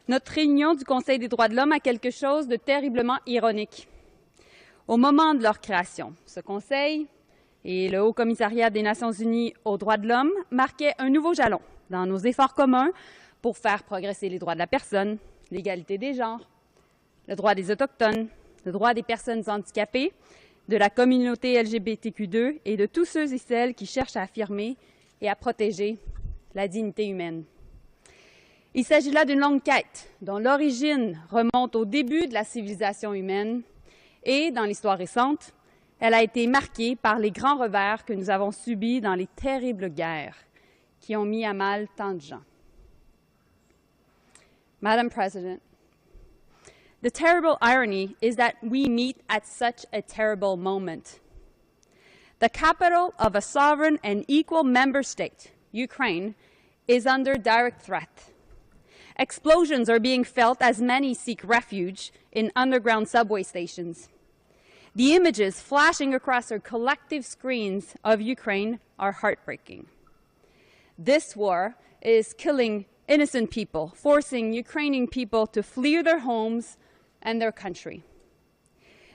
Notre réunion du Conseil des droits de l'homme a quelque chose de terriblement ironique. Au moment de leur création, ce Conseil et le Haut Commissariat des Nations unies aux droits de l'homme marquaient un nouveau jalon dans nos efforts communs pour faire progresser les droits de la personne, l'égalité des genres, le droit des Autochtones, le droit des personnes handicapées, de la communauté LGBTQ2 et de tous ceux et celles qui cherchent à affirmer et à protéger la dignité humaine. Il s'agit là d'une longue quête dont l'origine remonte au début de la civilisation humaine et, dans l'histoire récente, elle a été marquée par les grands revers que nous avons subis dans les terribles guerres qui ont mis à mal tant de gens. Madam President, the terrible irony is that we meet at such a terrible moment. The capital of a sovereign and equal member state, Ukraine, is under direct threat. Explosions are being felt as many seek refuge in underground subway stations. The images flashing across our collective screens of Ukraine are heartbreaking. This war is killing innocent people, forcing Ukrainian people to flee their homes and their country.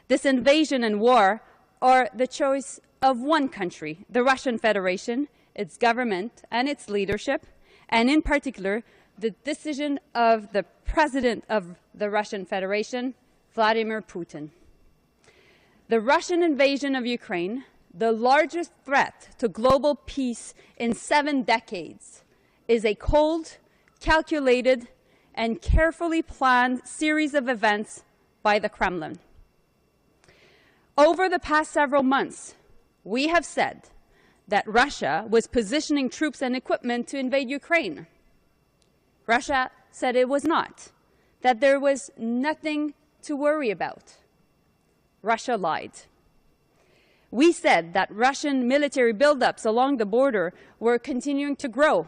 This invasion and war are the choice of one country, the Russian Federation, its government and its leadership, and in particular, the decision of the President of the Russian Federation, Vladimir Putin. The Russian invasion of Ukraine, the largest threat to global peace in 7 decades, is a cold, calculated, and carefully planned series of events by the Kremlin. Over the past several months, we have said that Russia was positioning troops and equipment to invade Ukraine. Russia said it was not, that there was nothing to worry about. Russia lied. We said that Russian military buildups along the border were continuing to grow.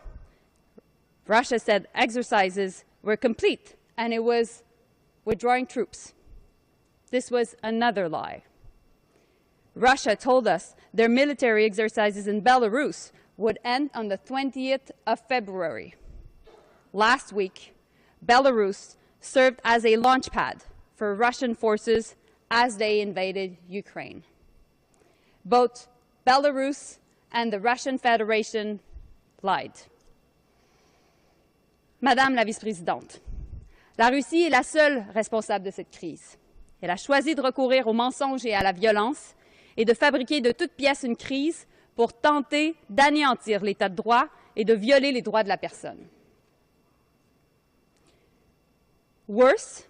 Russia said exercises were complete and it was withdrawing troops. This was another lie. Russia told us their military exercises in Belarus would end on the 20th of February. Last week, Belarus served as a launchpad for Russian forces as they invaded Ukraine. Both Belarus and the Russian Federation lied. Madame la vice-présidente, la Russie est la seule responsable de cette crise. Elle a choisi de recourir aux mensonges et à la violence et de fabriquer de toutes pièces une crise pour tenter d'anéantir l'État de droit et de violer les droits de la personne. Worse,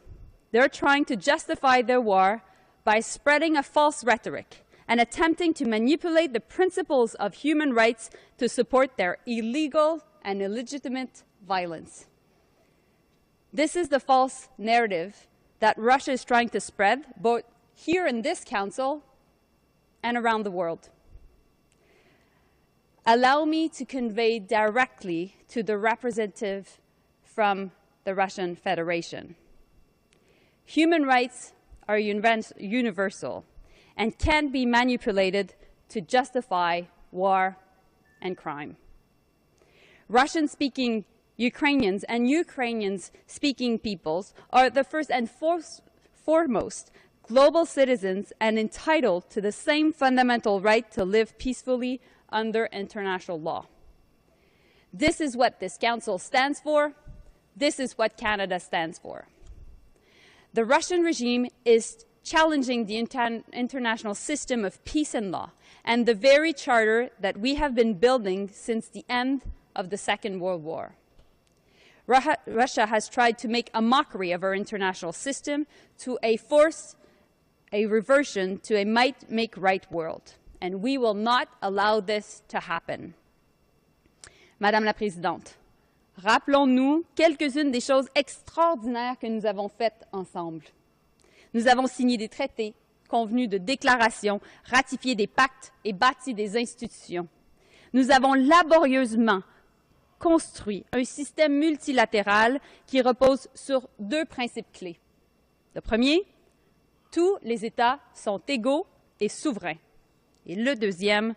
they're trying to justify their war by spreading a false rhetoric and attempting to manipulate the principles of human rights to support their illegal and illegitimate violence. This is the false narrative that Russia is trying to spread, both here in this Council and around the world. Allow me to convey directly to the representative from the Russian Federation. Human rights are universal and can't be manipulated to justify war and crime. Russian-speaking Ukrainians and Ukrainian-speaking peoples are the first and foremost global citizens and entitled to the same fundamental right to live peacefully under international law. This is what this Council stands for. This is what Canada stands for. The Russian regime is challenging the international system of peace and law and the very charter that we have been building since the end of the Second World War. Russia has tried to make a mockery of our international system to force a reversion to a might-make-right world, and we will not allow this to happen. Madame la Présidente, rappelons-nous quelques-unes des choses extraordinaires que nous avons faites ensemble. Nous avons signé des traités, convenu de déclarations, ratifié des pactes et bâti des institutions. Nous avons laborieusement construit un système multilatéral qui repose sur 2 principes clés. Le premier, tous les États sont égaux et souverains. Et le deuxième,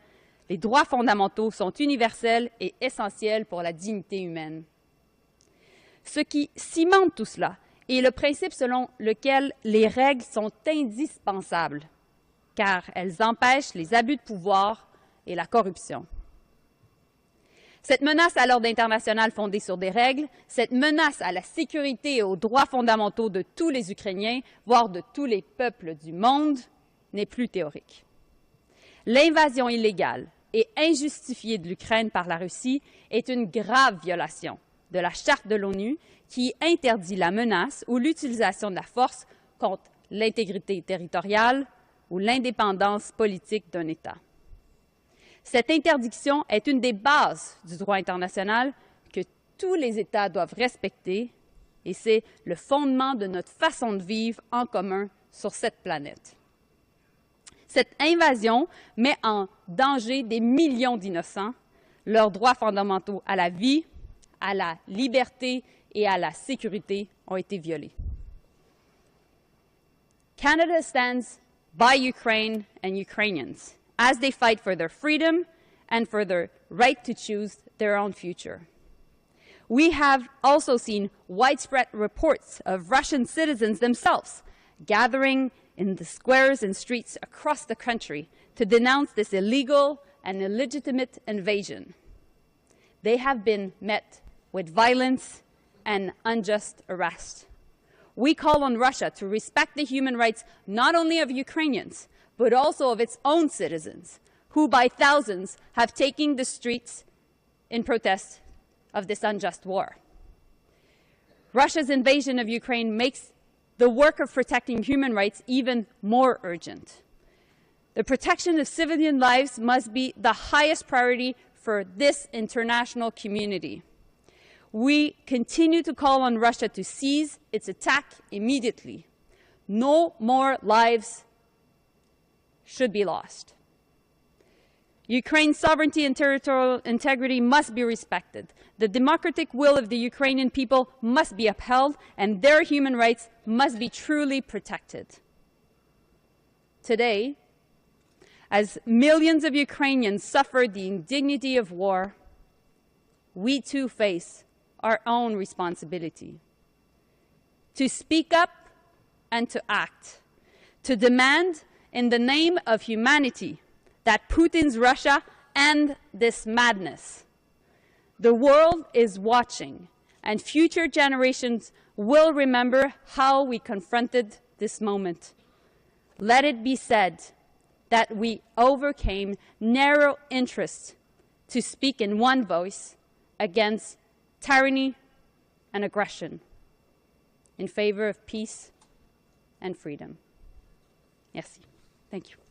les droits fondamentaux sont universels et essentiels pour la dignité humaine. Ce qui cimente tout cela est le principe selon lequel les règles sont indispensables, car elles empêchent les abus de pouvoir et la corruption. Cette menace à l'ordre international fondée sur des règles, cette menace à la sécurité et aux droits fondamentaux de tous les Ukrainiens, voire de tous les peuples du monde, n'est plus théorique. L'invasion illégale et injustifiée de l'Ukraine par la Russie est une grave violation de la Charte de l'ONU qui interdit la menace ou l'utilisation de la force contre l'intégrité territoriale ou l'indépendance politique d'un État. Cette interdiction est une des bases du droit international que tous les États doivent respecter et c'est le fondement de notre façon de vivre en commun sur cette planète. Cette invasion met en danger des millions d'innocents. Leurs droits fondamentaux à la vie, à la liberté et à la sécurité ont été violés. Canada stands by Ukraine and Ukrainians as they fight for their freedom and for their right to choose their own future. We have also seen widespread reports of Russian citizens themselves gathering in the squares and streets across the country to denounce this illegal and illegitimate invasion. They have been met with violence and unjust arrest. We call on Russia to respect the human rights not only of Ukrainians, but also of its own citizens, who by thousands have taken the streets in protest of this unjust war. Russia's invasion of Ukraine makes the work of protecting human rights even more urgent. The protection of civilian lives must be the highest priority for this international community. We continue to call on Russia to cease its attack immediately. No more lives should be lost. Ukraine's sovereignty and territorial integrity must be respected. The democratic will of the Ukrainian people must be upheld, and their human rights must be truly protected. Today, as millions of Ukrainians suffer the indignity of war, we too face our own responsibility to speak up and to act, to demand in the name of humanity that Putin's Russia end this madness. The world is watching, and future generations will remember how we confronted this moment. Let it be said that we overcame narrow interests to speak in one voice against tyranny and aggression in favor of peace and freedom. Merci. Thank you.